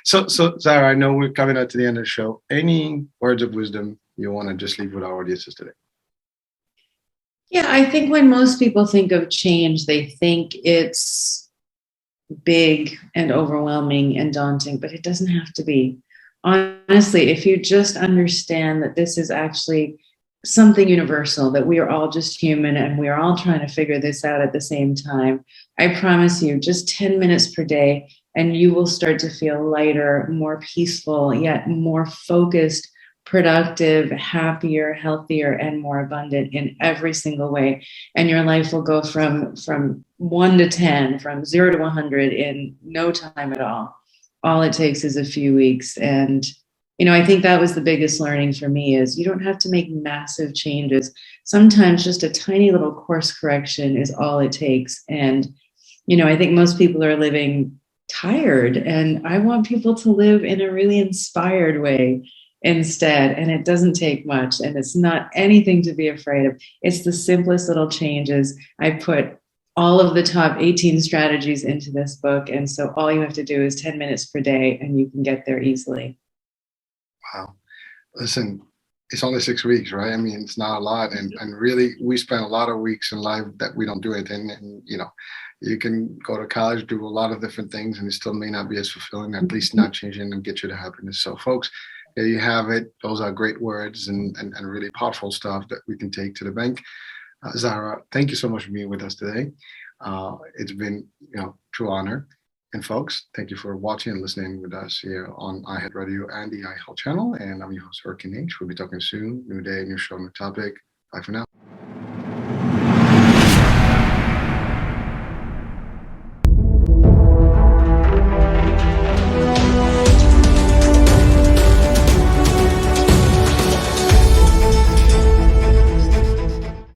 So Zahra, I know we're coming out to the end of the show. Any words of wisdom you want to just leave with our audiences today? Yeah, I think when most people think of change, they think it's big and overwhelming and daunting, but it doesn't have to be. Honestly, if you just understand that this is actually something universal, that we are all just human and we are all trying to figure this out at the same time, I promise you, just 10 minutes per day, and you will start to feel lighter, more peaceful, yet more focused, productive, happier, healthier, and more abundant in every single way. And your life will go from 1 to 10, from 0 to 100 in no time at all. All it takes is a few weeks. And I think that was the biggest learning for me is you don't have to make massive changes. Sometimes just a tiny little course correction is all it takes. And I think most people are living tired, and I want people to live in a really inspired way instead. And it doesn't take much, and it's not anything to be afraid of. It's the simplest little changes. I put all of the top 18 strategies into this book. And so all you have to do is 10 minutes per day, and you can get there easily. Wow. Listen, it's only 6 weeks, right? I mean, it's not a lot. And really, we spend a lot of weeks in life that we don't do anything. And, you can go to college, do a lot of different things, and it still may not be as fulfilling, at least not changing and get you to happiness. So, folks, there you have it. Those are great words and really powerful stuff that we can take to the bank. Zahra, thank you so much for being with us today. It's been, true honor. And folks, thank you for watching and listening with us here on iHealth Radio and the iHealth channel. And I'm your host, R.E.W.I.R.E. We'll be talking soon. New day, new show, new topic. Bye for now.